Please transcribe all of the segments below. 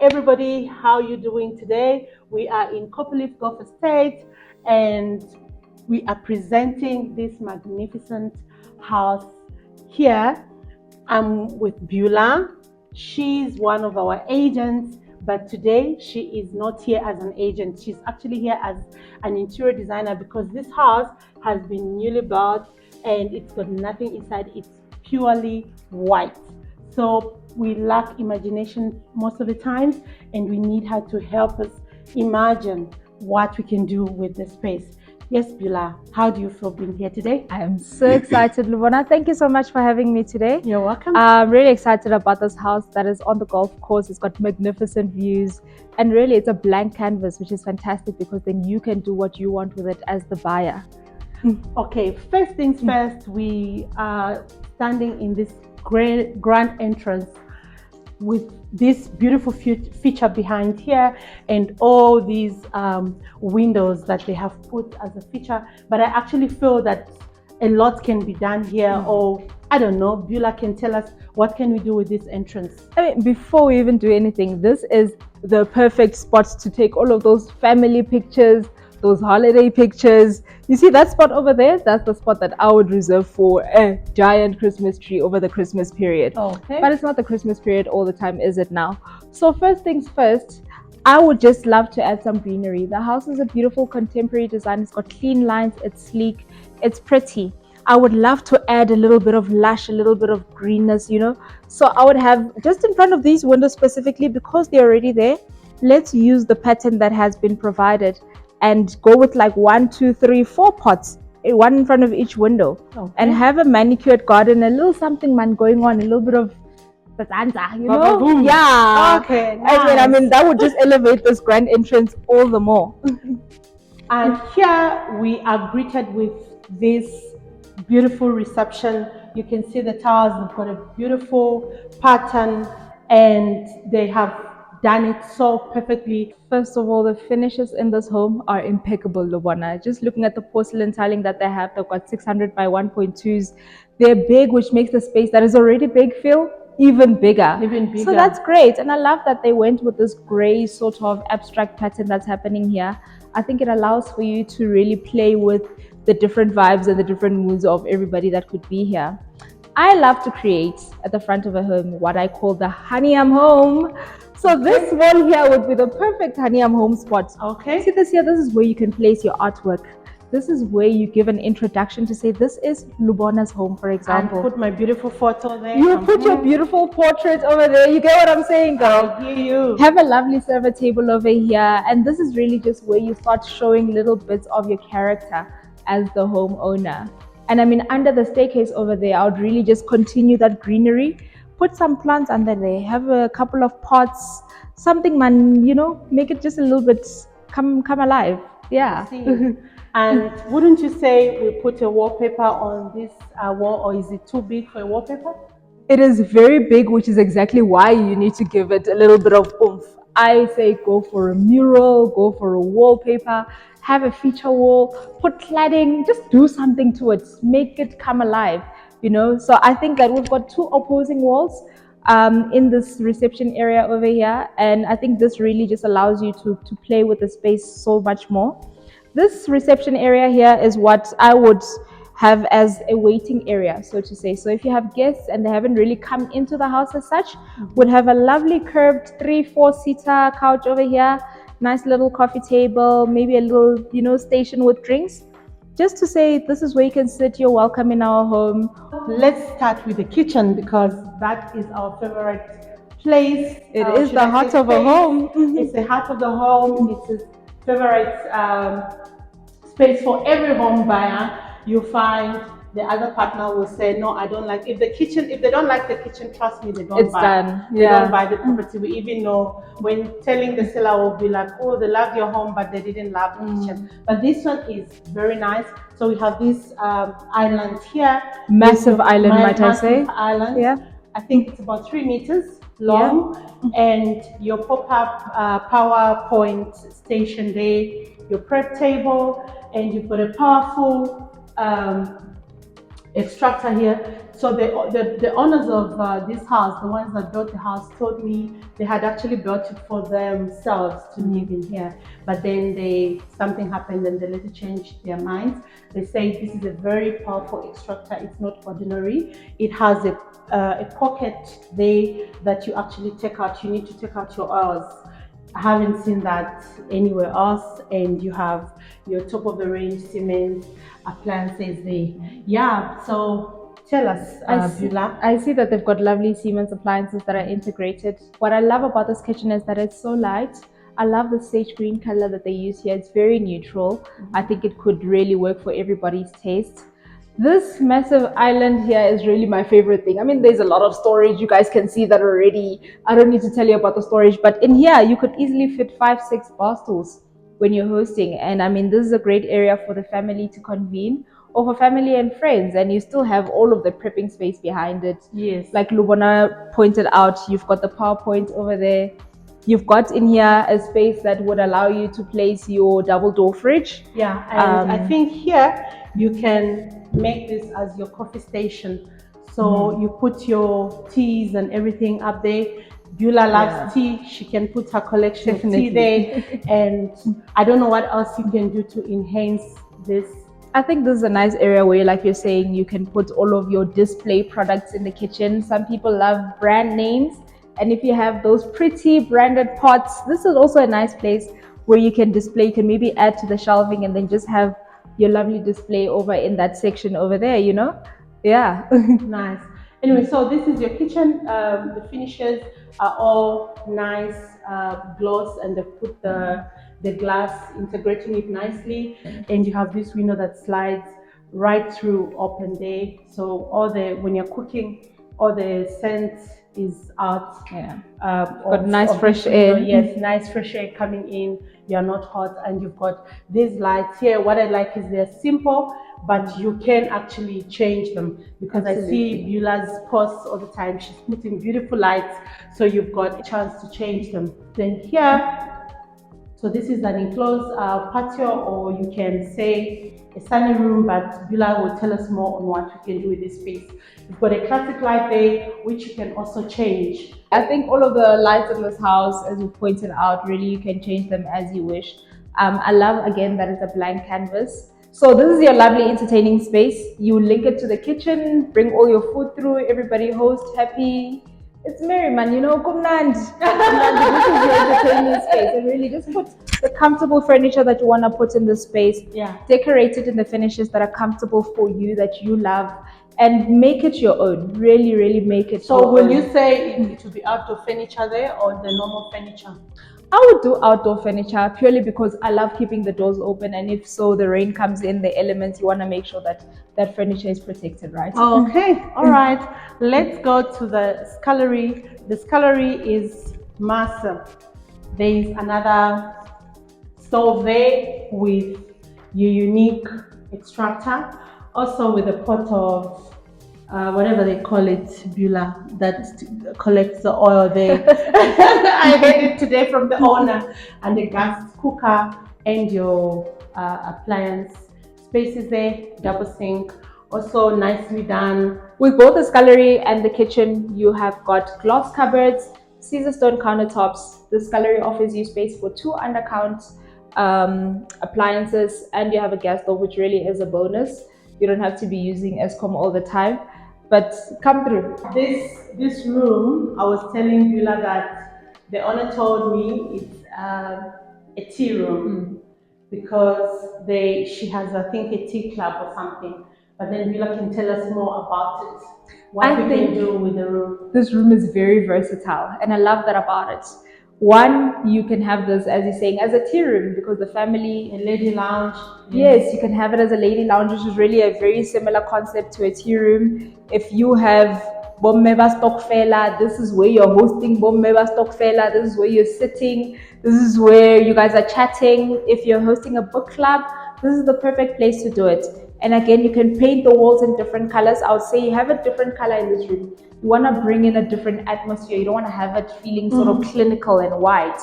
everybody, how you doing today? We are in Copperleaf Golf Estate and we are presenting this magnificent house here. I'm with Beulah. She's one of our agents, but today she is not here as an agent. She's actually here as an interior designer because this house has been newly bought and it's got nothing inside. It's purely white. So we lack imagination most of the times, and we need her to help us imagine what we can do with the space. Yes, Beulah, how do you feel being here today? I am so excited, Lubona. Thank you so much for having me today. You're welcome. I'm really excited about this house that is on the golf course. It's got magnificent views, and really it's a blank canvas, which is fantastic because then you can do what you want with it as the buyer. Okay, first things first, we are standing in this grand entrance with this beautiful feature behind here and all these windows that they have put as a feature. But I actually feel that a lot can be done here, or I don't know, Beulah can tell us what can we do with this entrance. I mean, before we even do anything, this is the perfect spot to take all of those family pictures, those holiday pictures. You see that spot over there? That's the spot that I would reserve for a giant Christmas tree over the Christmas period. Okay. But it's not the Christmas period all the time, is it now? So first things first, I would just love to add some greenery. The house is a beautiful contemporary design. It's got clean lines, it's sleek, it's pretty. I would love to add a little bit of lush, a little bit of greenness, you know. So I would have just in front of these windows specifically, because they're already there, let's use the pattern that has been provided and go with like 1, 2, 3, 4 pots, one in front of each window. Okay. And have a manicured garden, a little something man going on, a little bit of the you know? Boom. Yeah. Okay. Nice. I mean, that would just elevate this grand entrance all the more. And here we are greeted with this beautiful reception. You can see the towers, they've got a beautiful pattern and they have done it so perfectly. First of all, the finishes in this home are impeccable, Lubona. Just looking at the porcelain tiling that they have, they've got 600 by 1.2s. They're big, which makes the space that is already big feel even bigger. So that's great. And I love that they went with this gray sort of abstract pattern that's happening here. I think it allows for you to really play with the different vibes and the different moods of everybody that could be here. I love to create at the front of a home what I call the honeyam home. So this wall here would be the perfect honeyam home spot. Okay. See this here? This is where you can place your artwork. This is where you give an introduction to say this is Lubona's home, for example. And put my beautiful photo there. You put your beautiful portrait over there. You get what I'm saying, girl? I hear you. Have a lovely server table over here. And this is really just where you start showing little bits of your character as the homeowner. And I mean, under the staircase over there, I would really just continue that greenery. Put some plants under there. Have a couple of pots. Something, man, you know, make it just a little bit come alive. Yeah. And wouldn't you say we put a wallpaper on this wall, or is it too big for a wallpaper? It is very big, which is exactly why you need to give it a little bit of oomph. I say go for a mural, go for a wallpaper, have a feature wall, put cladding, just do something to it, make it come alive, you know. So I think that we've got 2 opposing walls in this reception area over here, and I think this really just allows you to play with the space so much more. This reception area here is what I would have as a waiting area, so to say. So if you have guests and they haven't really come into the house as such, would have a lovely curved 3-4 seater couch over here, nice little coffee table, maybe a little, you know, station with drinks, just to say this is where you can sit, you're welcome in our home. Let's start with the kitchen because that is our favorite place. It is the heart of a home. It's the heart of the home. It's a favorite space for every home buyer. You find the other partner will say, no, I don't like, if they don't like the kitchen, trust me, they don't buy. Done. They don't buy the property. We even know when telling the seller will be like, oh, they love your home, but they didn't love the kitchen. But this one is very nice. So we have this island here. Massive island, might I say. Island. Yeah. I think it's about 3 meters long. Yeah. And your pop-up PowerPoint station there, your prep table, and you've got a powerful extractor here So the owners of this house, the ones that built the house, told me they had actually built it for themselves to live in here. But then something happened and they later changed their minds. They say this is a very powerful extractor. It's not ordinary. It has a pocket there that you actually take out. You need to take out your oils. I haven't seen that anywhere else, and you have your top of the range cement appliances there. Yeah, so tell us, Beulah. I see that they've got lovely Siemens appliances that are integrated. What I love about this kitchen is that it's so light. I love the sage green color that they use here. It's very neutral. I think it could really work for everybody's taste. This massive island here is really my favorite thing. I mean, there's a lot of storage. You guys can see that already. I don't need to tell you about the storage, but in here, you could easily fit 5, 6 bar stools when you're hosting. And I mean, this is a great area for the family to convene or for family and friends. And you still have all of the prepping space behind it. Yes. Like Lubona pointed out, you've got the PowerPoint over there. You've got in here a space that would allow you to place your double door fridge. Yeah, and I think here you can make this as your coffee station. So you put your teas and everything up there. Beulah loves tea. She can put her collection of tea there. And I don't know what else you can do to enhance this. I think this is a nice area where, like you're saying, you can put all of your display products in the kitchen. Some people love brand names. And if you have those pretty branded pots, this is also a nice place where you can display. You can maybe add to the shelving and then just have your lovely display over in that section over there, you know? Yeah. Nice. Anyway, so this is your kitchen. The finishes are all nice gloss, and they've put the glass, integrating it nicely. And you have this window that slides right through open day. So when you're cooking, all the scent is out. Yeah. Got nice fresh air. Yes, nice fresh air coming in. You're not hot, and you've got these lights here. What I like is they're simple, but you can actually change them, because I see Beulah's posts all the time. She's putting beautiful lights, so you've got a chance to change them. Then here, so this is an enclosed patio, or you can say a sunny room, but Beulah will tell us more on what we can do with this space. You've got a classic light there, which you can also change. I think all of the lights in this house, as you pointed out, really you can change them as you wish. I love, again, that it's a blank canvas. So this is your lovely entertaining space. You link it to the kitchen, bring all your food through, everybody host, happy. It's merry, man, you know, kumnandi. This is your entertainment space. And really just put the comfortable furniture that you want to put in this space. Yeah. Decorate it in the finishes that are comfortable for you, that you love, and make it your own. Really, really make it your own. So will you say it will be outdoor furniture there, or the normal furniture? I would do outdoor furniture purely because I love keeping the doors open, and if so, the rain comes in, the elements, you want to make sure that that furniture is protected, right? Okay, all right. Let's go to the scullery. The scullery is massive. There is another stove there with your unique extractor, also with a pot of whatever they call it, Beulah, that collects the oil there. I get it today from the owner. And the gas cooker and your appliance spaces there, double sink, also nicely done. With both the scullery and the kitchen, you have got glass cupboards, Caesar stone countertops. The scullery offers you space for 2 undercount appliances, and you have a gas stove, which really is a bonus. You don't have to be using ESCOM all the time, but come through. This room, I was telling Beulah that the owner told me it's a tea room, because she has, I think, a tea club or something. But then Beulah can tell us more about it. What we can do with the room. This room is very versatile, and I love that about it. One, you can have this, as you're saying, as a tea room, because the family... A lady lounge. Yes, you can have it as a lady lounge, which is really a very similar concept to a tea room. If you have Bommeba Stokfela, this is where you're hosting Bommeba Stokfela. This is where you're sitting. This is where you guys are chatting. If you're hosting a book club, this is the perfect place to do it. And again, you can paint the walls in different colors. I would say you have a different color in this room. You want to bring in a different atmosphere. You don't want to have it feeling sort of clinical and white.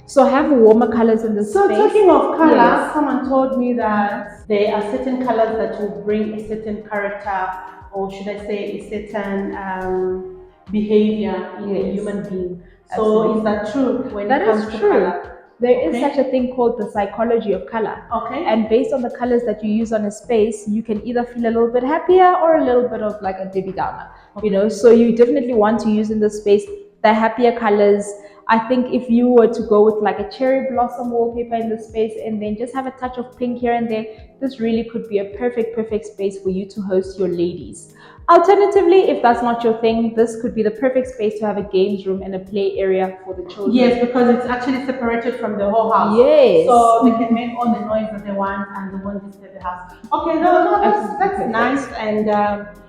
So have warmer colors in this space. So talking of colors, someone told me that there are certain colors that will bring a certain character or should I say, a certain behavior in a human being. So is that true when That it is comes to true. color? There is such a thing called the psychology of color. Okay. And based on the colors that you use on a space, you can either feel a little bit happier or a little bit of like a Debbie Downer. You know, so you definitely want to use in the space the happier colors. I think if you were to go with like a cherry blossom wallpaper in the space and then just have a touch of pink here and there, this really could be a perfect space for you to host your ladies. Alternatively, if that's not your thing, this could be the perfect space to have a games room and a play area for the children. Yes, because it's actually separated from the whole house. Yes. So they can make all the noise that they want and they won't disturb the house. Okay, no, that's nice. And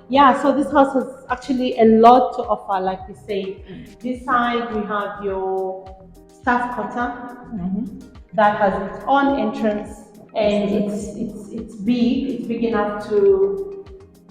yeah, so this house has actually a lot to offer, like we say. This side, we have your staff quarter that has its own entrance, and it's big. It's big enough to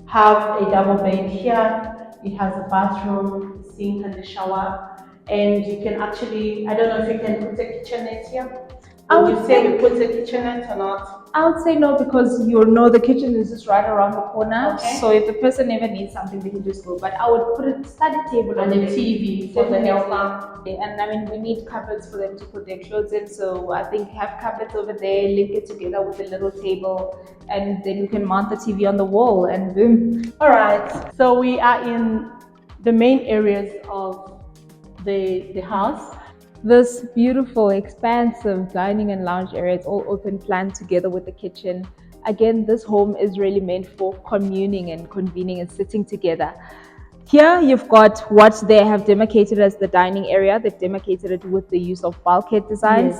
have a double bed here. It has a bathroom, sink, and a shower. And you can actually, I don't know if you can put a kitchenette here. Would you say we put a kitchenette or not? I would say no, because you know the kitchen is just right around the corner. Okay. So if the person ever needs something, they can just go. But I would put a study table And on a TV for the helper. And I mean, we need cupboards for them to put their clothes in. So I think have cupboards over there, link it together with a little table, and then you can mount the TV on the wall, and boom. All right. So we are in the main areas of the house. This beautiful, expansive dining and lounge area, it's all open plan together with the kitchen. Again, this home is really meant for communing and convening and sitting together. Here you've got what they have demarcated as the dining area. They've demarcated it with the use of bulkhead designs,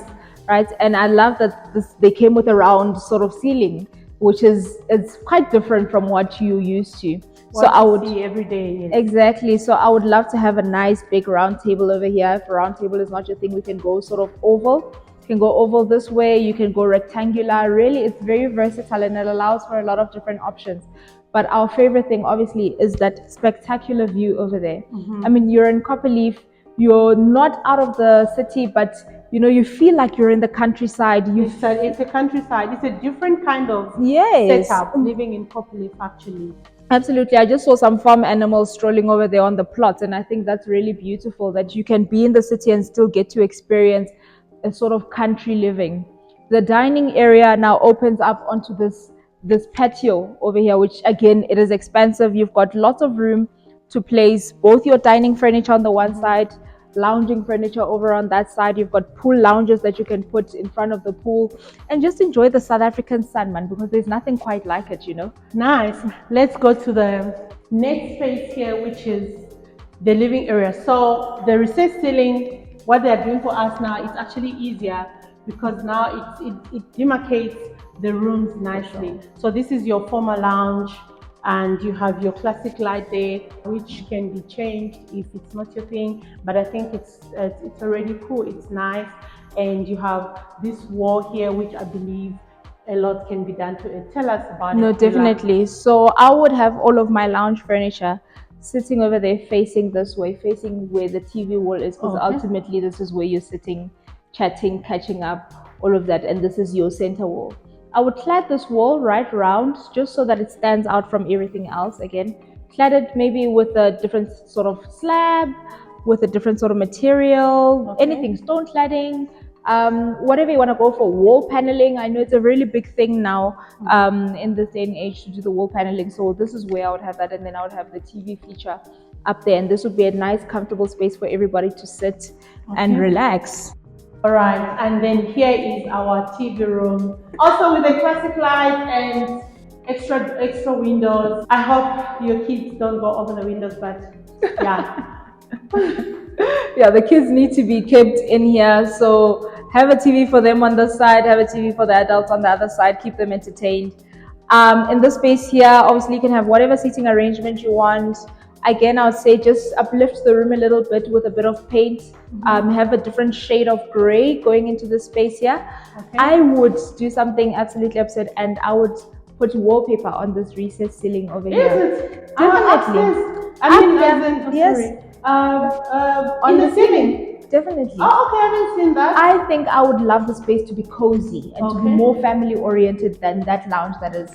right? And I love that they came with a round sort of ceiling, which is it's quite different from what you used to. So I would see every day. Yes. Exactly. So I would love to have a nice big round table over here. If a round table is not your thing, we can go sort of oval. You can go oval this way. You can go rectangular. Really, it's very versatile and it allows for a lot of different options. But our favorite thing, obviously, is that spectacular view over there. I mean, you're in Copperleaf. You're not out of the city, but you know, you feel like you're in the countryside. It's a countryside. It's a different kind of setup living in Copperleaf, actually. Absolutely. I just saw some farm animals strolling over there on the plot, and I think that's really beautiful that you can be in the city and still get to experience a sort of country living. The dining area now opens up onto this patio over here, which again, it is expansive. You've got lots of room to place both your dining furniture on the one side, lounging furniture over on that side. You've got pool lounges that you can put in front of the pool and just enjoy the South African sun, man, because there's nothing quite like it, you know. Nice. Let's go to the next space here, which is the living area. So the recessed ceiling, what they're doing for us now is actually easier because now it demarcates the rooms nicely. So this is your formal lounge, and you have your classic light there, which can be changed if it's not your thing. But I think it's already cool. It's nice, and you have this wall here, which I believe a lot can be done to it. Tell us about it. No, definitely. So I would have all of my lounge furniture sitting over there, facing this way, facing where the TV wall is, because ultimately this is where you're sitting, chatting, catching up, all of that, and this is your center wall. I would clad this wall right round just so that it stands out from everything else. Again, clad it maybe with a different sort of slab, with a different sort of material, anything, stone cladding, whatever you want to go for. Wall paneling, I know it's a really big thing now in this day and age to do the wall paneling. So this is where I would have that, and then I would have the TV feature up there, and this would be a nice, comfortable space for everybody to sit and relax. All right, and then here is our TV room, also with a classic light and extra windows. I hope your kids don't go over the windows, but yeah. Yeah, the kids need to be kept in here. So have a TV for them on this side, have a TV for the adults on the other side, keep them entertained. In this space here, obviously you can have whatever seating arrangement you want. Again, I would say just uplift the room a little bit with a bit of paint. Have a different shade of gray going into the space here. I would do something absolutely absurd, and I would put wallpaper on this recessed ceiling over here. Definitely. I mean, as in, yes. in the ceiling. definitely. Oh, okay, I haven't seen that. I think I would love the space to be cozy and to be Okay. more family oriented than that lounge that is,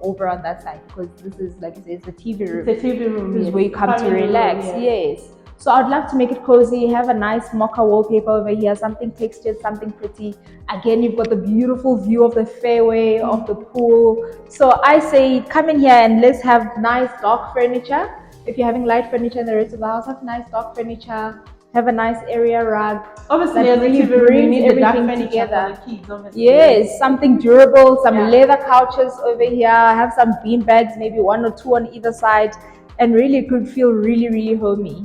over on that side, because this is, like I say, it's the TV room. It's a TV room. This is Yes. where you come to Family room, relax. Yes. So I'd love to make it cozy, have a nice mocha wallpaper over here, something textured, something pretty. Again, you've got the beautiful view of the fairway, of the pool. So I say come in here and let's have nice dark furniture. If you're having light furniture in the rest of the house, have nice dark furniture. Have a nice area rug. Obviously, that really brings everything together. For the kids, obviously. Yes, something durable, some leather couches over here, have some bean bags, maybe 1 or 2 on either side, and really it could feel really, really homey.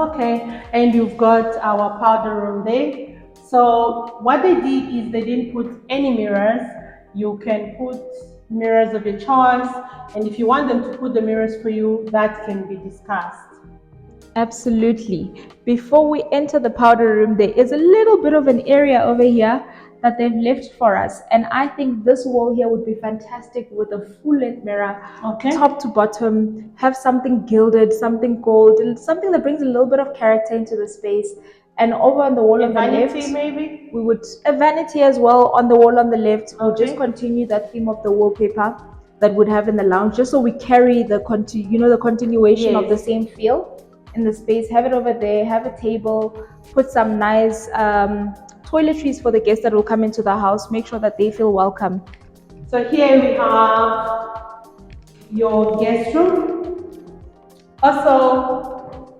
Okay, and you've got our powder room there. So what they did is they didn't put any mirrors. You can put mirrors of your choice, and if you want them to put the mirrors for you, that can be discussed. Absolutely. Before we enter the powder room, there is a little bit of an area over here that they've left for us. And I think this wall here would be fantastic with a full length mirror, top to bottom, have something gilded, something gold, and something that brings a little bit of character into the space. And over on the wall on the left, maybe we would a vanity as well on the wall on the left. We'll just continue that theme of the wallpaper that would have in the lounge, just so we carry the continuation of the same feel in the space. Have it over there, have a table, put some nice toiletries for the guests that will come into the house. Make sure that they feel welcome. So here we have your guest room. Also,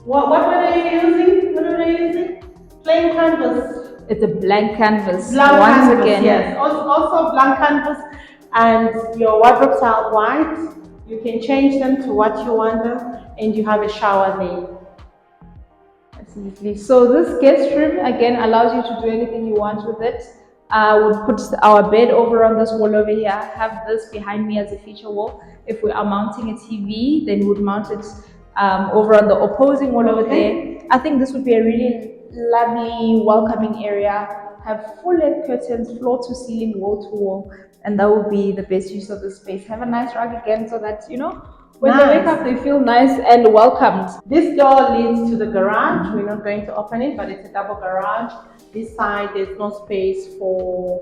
what were they using? What were they using? Plain canvas. It's a blank canvas. Once again. Yes. Also blank canvas, and your wardrobes are white. You can change them to what you want them, and you have a shower there. Absolutely. So this guest room again allows you to do anything you want with it. We'll put our bed over on this wall over here, have this behind me as a feature wall. If we are mounting a TV, then we'd mount it over on the opposing wall over there. I think this would be a really lovely, welcoming area. Have full length curtains, floor to ceiling, wall to wall, and that would be the best use of the space. Have a nice rug again, so that when they wake up, they feel nice and welcomed. This door leads to the garage. We're not going to open it, but it's a double garage. This side, there's no space for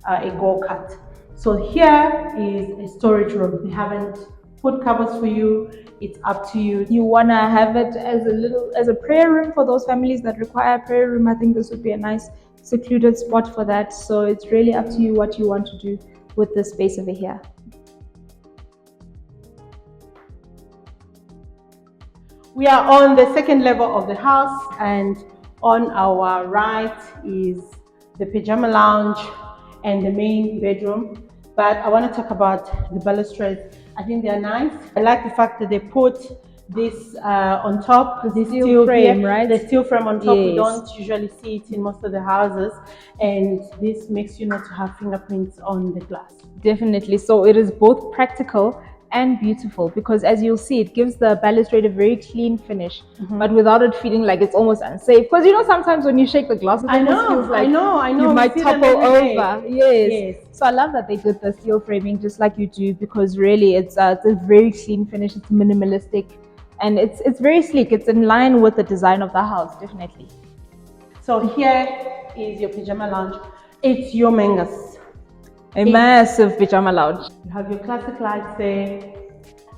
a go-kart. So here is a storage room. They haven't put cupboards for you. It's up to you. You wanna have it as a prayer room for those families that require a prayer room. I think this would be a nice secluded spot for that. So it's really up to you what you want to do with the space over here. We are on the second level of the house, and on our right is the pajama lounge and the main bedroom. But I want to talk about the balustrades. I think they are nice. I like the fact that they put this on top, this steel frame, right? The steel frame on top. Yes. We don't usually see it in most of the houses, and this makes you not to have fingerprints on the glass. Definitely. So it is both practical and beautiful, because as you'll see, it gives the balustrade a very clean finish, but without it feeling like it's almost unsafe. Because sometimes when you shake the glass, it almost feels like you might topple over. Yes. So I love that they did the steel framing just like you do, because really it's a very clean finish. It's minimalistic, and it's very sleek. It's in line with the design of the house, definitely. So here is your pajama lounge. It's humongous. A massive pajama lounge. You have your classic lights there,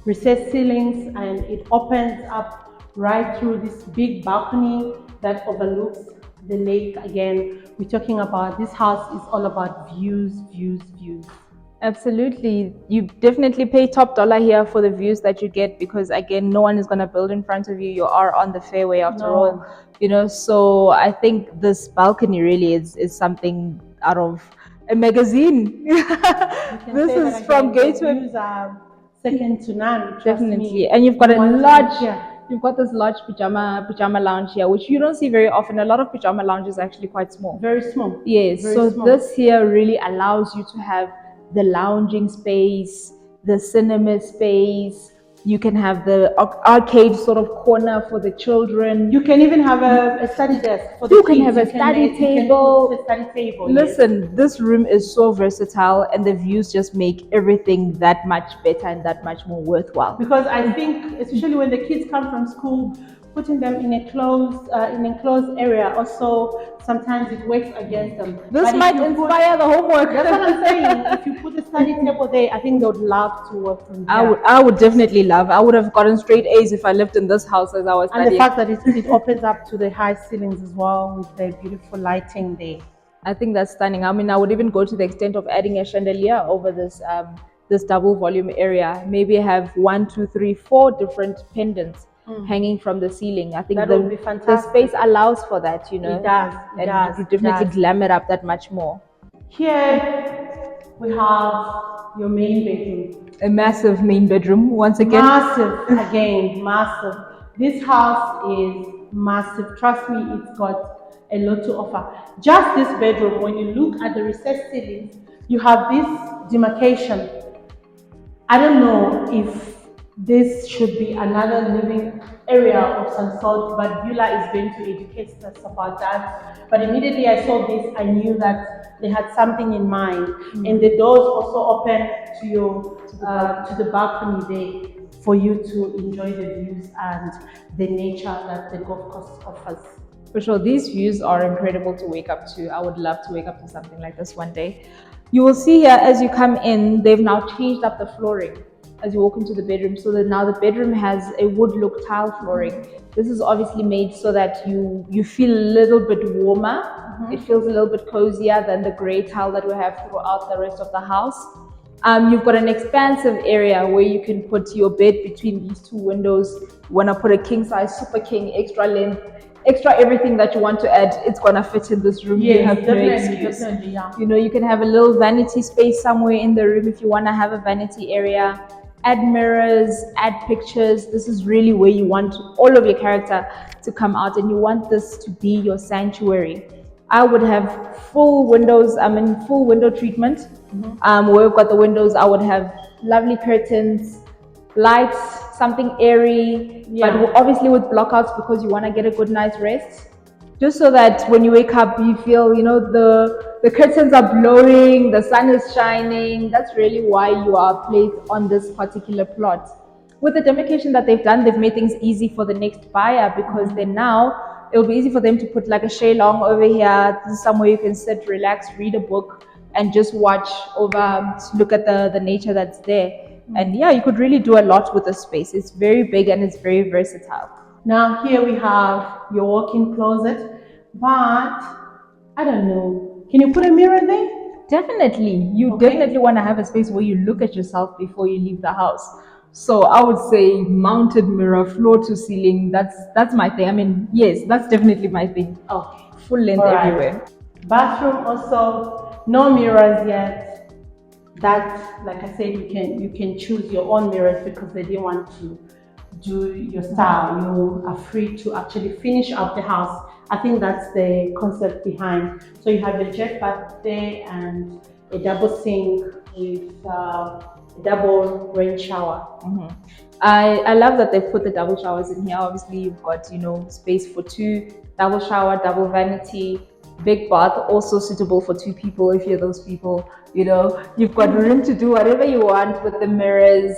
recessed ceilings, and it opens up right through this big balcony that overlooks the lake. Again, we're talking about this house is all about views. Absolutely. You definitely pay top dollar here for the views that you get, because again, no one is going to build in front of you. You are on the fairway after all. So I think this balcony really is something out of a magazine. This is from Gateway. Views are second to none. Definitely. And you've got you've got this large pajama lounge here, which you don't see very often. A lot of pajama lounges are actually quite small. Very small. Yes. This here really allows you to have the lounging space, the cinema space. You can have the arcade sort of corner for the children. You can even have a study desk for the kids. You can have a study table. Listen, yes. This room is so versatile, and the views just make everything that much better and that much more worthwhile. Because I think, especially when the kids come from school, putting them in an enclosed area also sometimes it works against them. This But if might you inspire the homework. that's what I'm saying. If you put a study table there, I think they would love to work from there. I would definitely love. I would have gotten straight A's if I lived in this house as I was And the studying. fact that it opens up to the high ceilings as well with the beautiful lighting there. I think that's stunning. I mean, I would even go to the extent of adding a chandelier over this double volume area. Maybe have 1, 2, 3, 4 different pendants hanging from the ceiling. I think That would be the fantastic. space allows for that, you know. It does. It And does. it would definitely it does. glam it up that much more. Here we have your main bedroom. A massive main bedroom once again. Massive, again, massive. This house is massive. Trust me, it's got a lot to offer. Just this bedroom, when you look at the recessed ceilings, you have this demarcation. I don't know if this should be another living area of some sort, but Beulah is going to educate us about that. But immediately I saw this, I knew that they had something in mind. And the doors also open to your to the balcony there for you to enjoy the views and the nature that the golf course offers. For sure, these views are incredible to wake up to. I would love to wake up to something like this one day. You will see here as you come in, they've now changed up the flooring as you walk into the bedroom, so that now the bedroom has a wood look tile flooring. This is obviously made so that you feel a little bit warmer. It feels a little bit cozier than the grey tile that we have throughout the rest of the house. You've got an expansive area where you can put your bed between these two windows. You want to put a king size, super king, extra length, extra everything that you want to add, it's gonna fit in this room. Yes, You have no excuse. definitely, yeah. You know, you can have a little vanity space somewhere in the room if you want to have a vanity area. Add mirrors, add pictures. This is really where you want all of your character to come out, and you want this to be your sanctuary. I would have full windows, full window treatment. Where we've got the windows, I would have lovely curtains, lights, something airy, but obviously with blockouts because you want to get a good night's rest. Just so that when you wake up, you feel, you know, the curtains are blowing, the sun is shining. That's really why you are placed on this particular plot. With the demarcation that they've done, they've made things easy for the next buyer, because then now it'll be easy for them to put like a shalong over here. This is somewhere you can sit, relax, read a book, and just watch over, look at the nature that's there. And yeah, you could really do a lot with the space. It's very big and it's very versatile. Now here we have your walk-in closet, but I don't know. Can you put a mirror there? Definitely. You definitely want to have a space where you look at yourself before you leave the house. So I would say mounted mirror, floor to ceiling. That's my thing. I mean, yes, that's definitely my thing. Okay. Full length everywhere. Bathroom also, no mirrors yet. That, like I said, you can choose your own mirrors because they didn't want to do your style. You are free to actually finish up the house. I think that's the concept behind. So you have a jet bath there and a double sink with a double rain shower. I love that they've put the double showers in here. Obviously, you've got, you know, space for two, double shower, double vanity, big bath, also suitable for two people if you're those people. You know, you've got room to do whatever you want with the mirrors.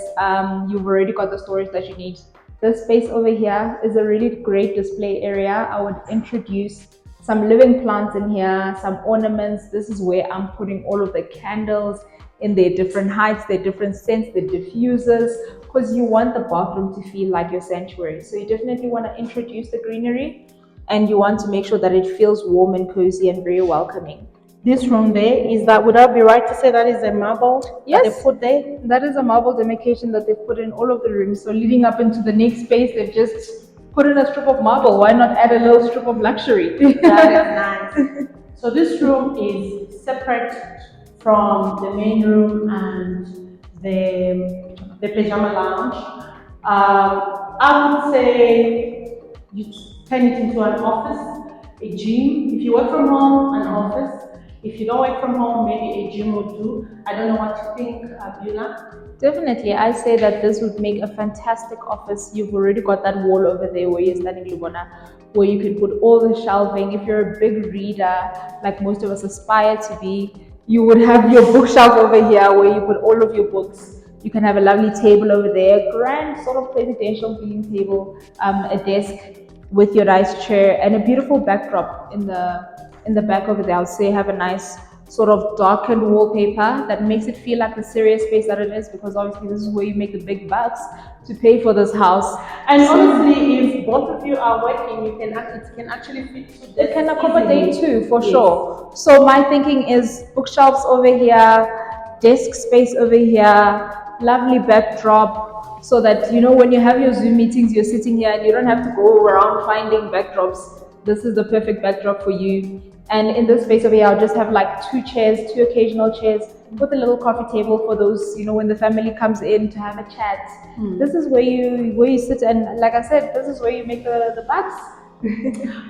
You've already got the storage that you need. This space over here is a really great display area. I would introduce some living plants in here, some ornaments. This is where I'm putting all of the candles in their different heights, their different scents, the diffusers, because you want the bathroom to feel like your sanctuary. So you definitely want to introduce the greenery, and you want to make sure that it feels warm and cozy and very welcoming. This room there, would that be right to say that is a marble Yes, that they put there? That is a marble demarcation that they've put in all of the rooms. So leading up into the next space, they've just put in a strip of marble. Why not add a little strip of luxury? That is nice. So this room is separate from the main room and the pajama lounge. I would say you turn it into an office, a gym. If you work from home, an office. If you don't work from home, maybe a gym would do. I don't know what you think, Beulah. Definitely, I say that this would make a fantastic office. You've already got that wall over there where you're standing, Lubona, where you can put all the shelving. If you're a big reader, like most of us aspire to be, you would have your bookshelf over here where you put all of your books. You can have a lovely table over there, grand sort of presidential feeling table, a desk. with your nice chair and a beautiful backdrop in the back over there. I would say have a nice sort of darkened wallpaper that makes it feel like the serious space that it is, because obviously this is where you make the big bucks to pay for this house. And honestly, if both of you are working, it can actually fit two It can desks accommodate easily. two for Yes. sure. So my thinking is bookshelves over here, desk space over here, lovely backdrop, so that when you have your Zoom meetings, you're sitting here and you don't have to go around finding backdrops. This is the perfect backdrop for you. And in this space over here, I'll just have like two chairs, two occasional chairs, with a little coffee table for those, when the family comes in to have a chat. This is where you sit, and like I said, this is where you make the bucks.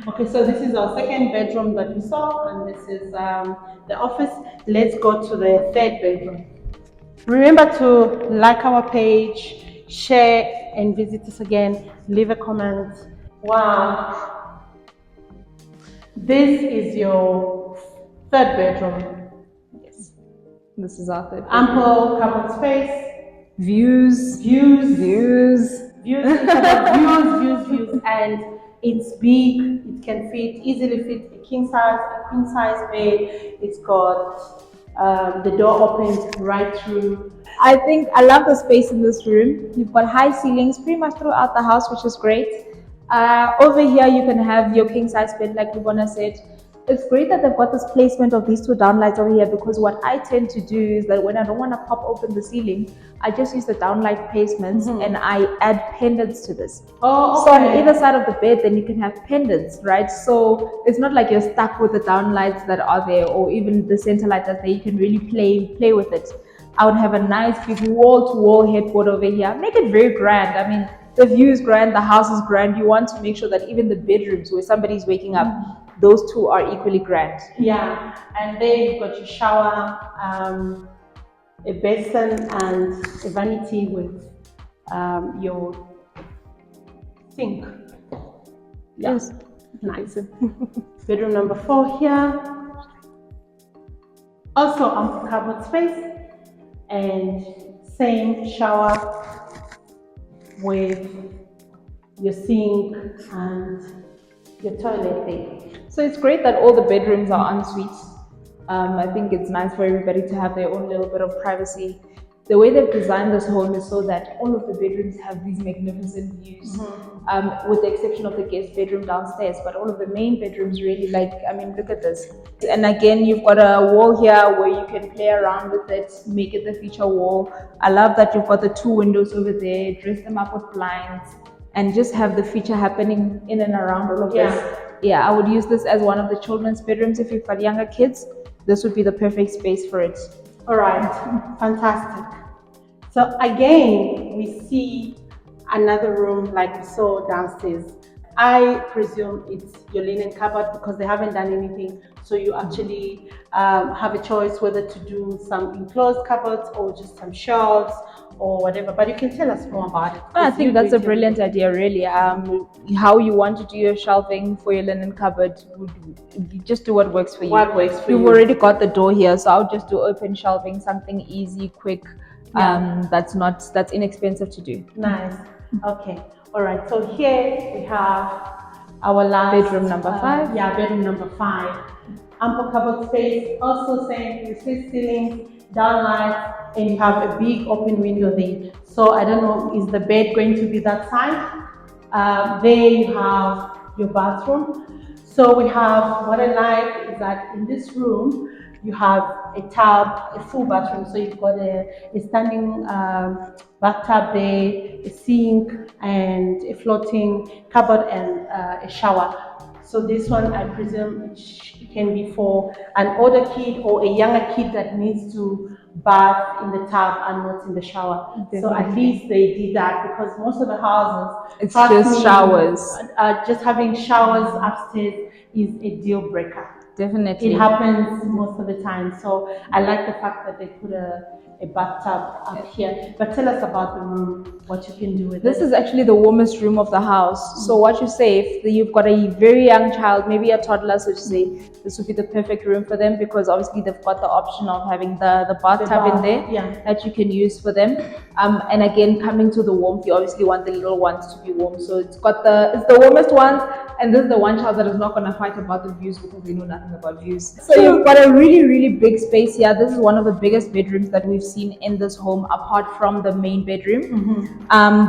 Okay, so this is our second bedroom that we saw, and this is the office. Let's go to the third bedroom. Remember to like our page, share, and visit us again. Leave a comment. Wow, this is your third bedroom. Yes, this is our third. Ample cupboard space. Views. It's about views, and it's big. It can easily fit a queen size bed. It's got the door opens right through. I think I love the space in this room. You've got high ceilings pretty much throughout the house, which is great. Over here, you can have your king size bed, like Lubona said. It's great that they've got this placement of these two downlights over here, because what I tend to do is that when I don't want to pop open the ceiling, I just use the downlight placements and I add pendants to this. Oh, okay. So on either side of the bed, then you can have pendants, right? So it's not like you're stuck with the downlights that are there, or even the center light that's there. You can really play with it. I would have a nice big wall-to-wall headboard over here. Make it very grand. I mean, the view is grand, the house is grand. You want to make sure that even the bedrooms where somebody's waking up, those two are equally grand. Yeah, and then you've got your shower, a basin, and a vanity with your sink. Yeah. Yes. Nice. Bedroom number 4 here. Also ample cupboard space and same shower with your sink and your toilet there. So it's great that all the bedrooms are en suite. I think it's nice for everybody to have their own little bit of privacy. The way they've designed this home is so that all of the bedrooms have these magnificent views, with the exception of the guest bedroom downstairs. But all of the main bedrooms really, look at this. And again, you've got a wall here where you can play around with it, make it the feature wall. I love that you've got the 2 windows over there, dress them up with blinds, and just have the feature happening in and around all of this. Yeah, I would use this as one of the children's bedrooms. If you've got younger kids, this would be the perfect space for it. All right, fantastic. So again, we see another room like we saw downstairs. I presume it's your linen cupboard because they haven't done anything. So you actually have a choice whether to do some enclosed cupboards or just some shelves or whatever. But you can tell us more about it. I think that's a brilliant idea, really. How you want to do your shelving for your linen cupboard, you just do what works for you. What works for you. You've already got the door here, so I'll just do open shelving, something easy, quick. That's inexpensive to do. Nice. Okay. All right. So here we have our last bedroom number 5. Bedroom number 5. Ample cupboard space. Also same recessed ceilings, downlights, and you have a big open window there. So I don't know, is the bed going to be that side? There you have your bathroom. So we have, what I like is that in this room you have a tub, a full bathroom. So you've got a standing bathtub there, a sink, and a floating cupboard and a shower. So this one, I presume, it can be for an older kid or a younger kid that needs to bath in the tub and not in the shower. Definitely. So at least they did that, because most of the houses, it's just showers. Just having showers upstairs is a deal breaker. Definitely. It happens most of the time. So I like the fact that they put a bathtub up here. But tell us about the room, what you can do with This it. is actually the warmest room of the house. So what you say, if you've got a very young child, maybe a toddler, so to say, this would be the perfect room for them because obviously they've got the option of having the bathtub in there yeah. that you can use for them. And again, coming to the warmth, you obviously want the little ones to be warm. So it's the warmest ones, and this is the one child that is not going to fight about the views because they know nothing about views. So you've got a really, really big space here. This is one of the biggest bedrooms that we've seen in this home, apart from the main bedroom.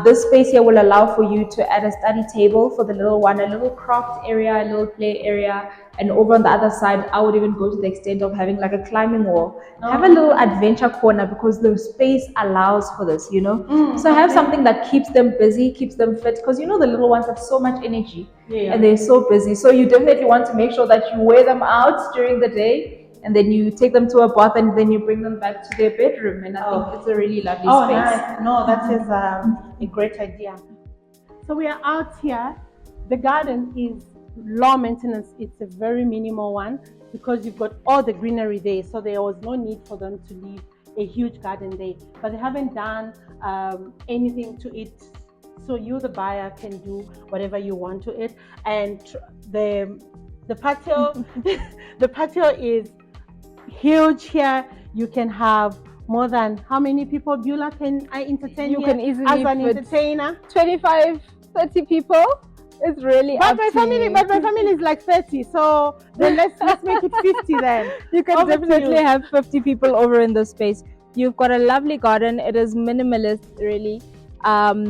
This space here will allow for you to add a study table for the little one, a little craft area, a little play area, and over on the other side, I would even go to the extent of having like a climbing wall. Have a little adventure corner because the space allows for this, you know. So have something that keeps them busy, keeps them fit, because you know the little ones have so much energy and they're so busy. So you definitely want to make sure that you wear them out during the day, and then you take them to a bath, and then you bring them back to their bedroom. And I think it's a really lovely space. Nice. No, that is a great idea. So we are out here. The garden is low maintenance. It's a very minimal one because you've got all the greenery there. So there was no need for them to leave a huge garden there. But they haven't done anything to it. So you, the buyer, can do whatever you want to it. And the patio, the patio is huge here. You can have more than how many people, Beulah, can I entertain You can easily as an fit entertainer? 25, 30 people. It's really But up my to family, you. but my family is like 30. So then let's make it 50 then. You can Over to definitely you. have 50 people over in this space. You've got a lovely garden. It is minimalist, really.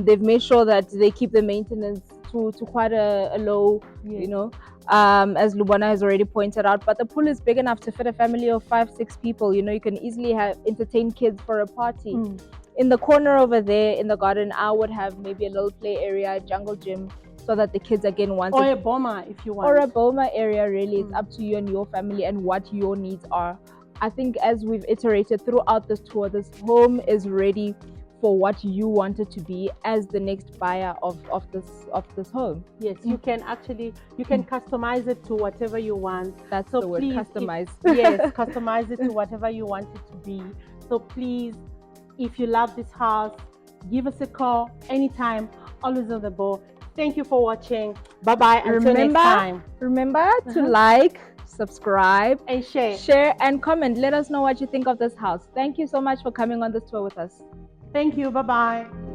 They've made sure that they keep the maintenance to quite a low, you know, as Lubana has already pointed out. But the pool is big enough to fit a family of 5-6 people. You know, you can easily entertain kids for a party. In the corner over there in the garden, I would have maybe a little play area, jungle gym, so that the kids again want Or a boma if you want. or a boma area. Really, it's up to you and your family and what your needs are. I think as we've iterated throughout this tour, this home is ready for what you want it to be as the next buyer of this home. Yes, you can actually customize it to whatever you want. That's So the word, please, customize. Yes, customize it to whatever you want it to be. So please, if you love this house, give us a call anytime, always on the ball. Thank you for watching. Bye bye. Until next time. Remember to like, subscribe, And share. share, and comment. Let us know what you think of this house. Thank you so much for coming on this tour with us. Thank you. Bye bye.